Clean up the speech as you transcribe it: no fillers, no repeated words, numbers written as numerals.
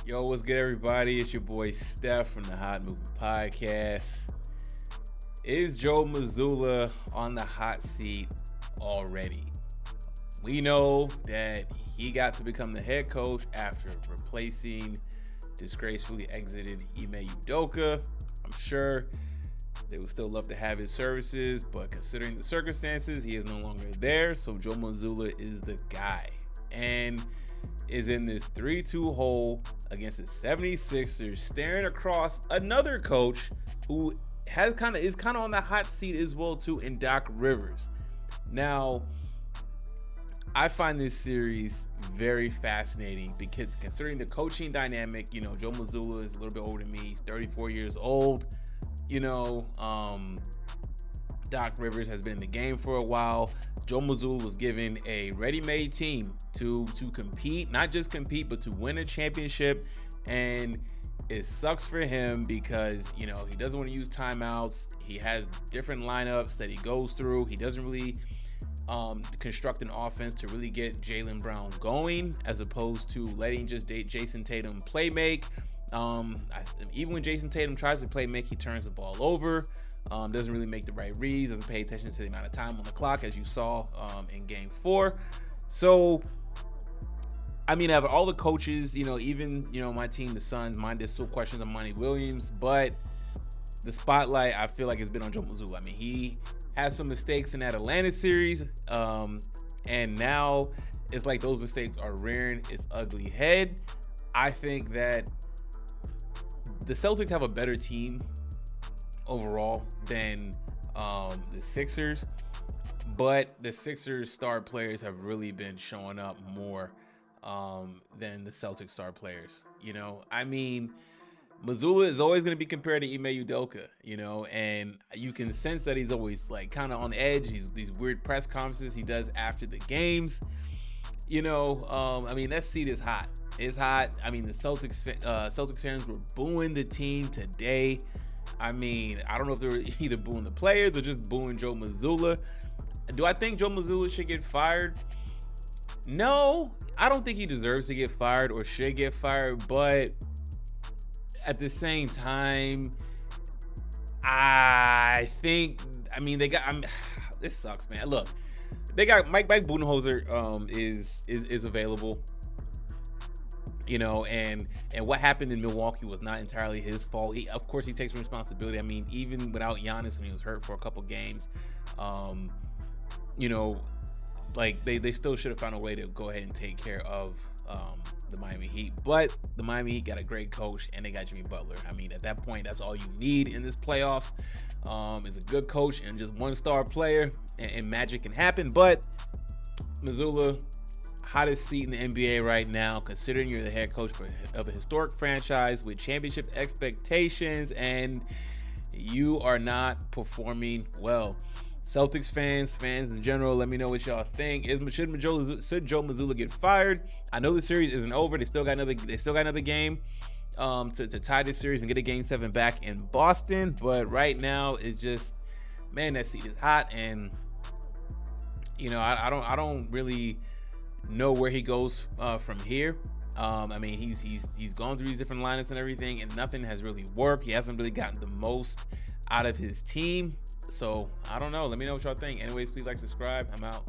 Yo, what's good, everybody? It's your boy Steph from the Hot Movie Podcast. Is Joe Mazzulla on the hot seat already? We know that he got to become the head coach after replacing disgracefully exited Ime Udoka. I'm sure they would still love to have his services, but considering the circumstances, he is no longer there. So Joe Mazzulla is the guy and is in this 3-2 hole against the 76ers, staring across another coach who is kind of on the hot seat as well too, in Doc Rivers. Now, I find this series very fascinating because considering the coaching dynamic, Joe Mazzulla is a little bit older than me. He's 34 years old. Doc Rivers has been in the game for a while. Joe Mazzulla was given a ready-made team to compete, not just compete, but to win a championship. And it sucks for him because, he doesn't want to use timeouts. He has different lineups that he goes through. He doesn't really construct an offense to really get Jaylen Brown going, as opposed to letting just Jason Tatum play make. Even when Jason Tatum tries to play make, he turns the ball over. Doesn't really make the right reads, doesn't pay attention to the amount of time on the clock, as you saw in game 4. So, out of all the coaches, even my team, the Suns, there's still questions on Monty Williams, but the spotlight, I feel like, it's been on Joe Mazzulla. He had some mistakes in that Atlanta series, and now it's like those mistakes are rearing its ugly head. I think that the Celtics have a better team overall than the Sixers, but the Sixers star players have really been showing up more than the Celtics star players. Mazzulla is always going to be compared to Ime Udoka, and you can sense that he's always kind of on edge. These weird press conferences he does after the games. That seat is hot. It's hot. The Celtics fans were booing the team today. I don't know if they were either booing the players or just booing Joe Mazzulla. Do I think Joe Mazzulla should get fired? No, I don't think he deserves to get fired or should get fired. But at the same time, I think, they got, this sucks, man. Look, they got Mike Budenholzer is available. And what happened in Milwaukee was not entirely his fault. Of course, he takes responsibility. Even without Giannis, when he was hurt for a couple games, they still should have found a way to go ahead and take care of the Miami Heat. But the Miami Heat got a great coach, and they got Jimmy Butler. At that point, that's all you need in this playoffs. Is a good coach and just one star player, and magic can happen. But Mazzulla, hottest seat in the NBA right now, considering you're the head coach of a historic franchise with championship expectations, and you are not performing well. Celtics fans in general, let me know what y'all think. Should Joe Mazzulla get fired? I know the series isn't over. They still got another game to tie this series and get a Game 7 back in Boston. But right now, it's just, man, that seat is hot, and I don't really know where he goes from here. He's gone through these different lineups and everything, and nothing has really worked. He hasn't really gotten the most out of his team. So I don't know. Let me know what y'all think. Anyways, please like, subscribe. I'm out.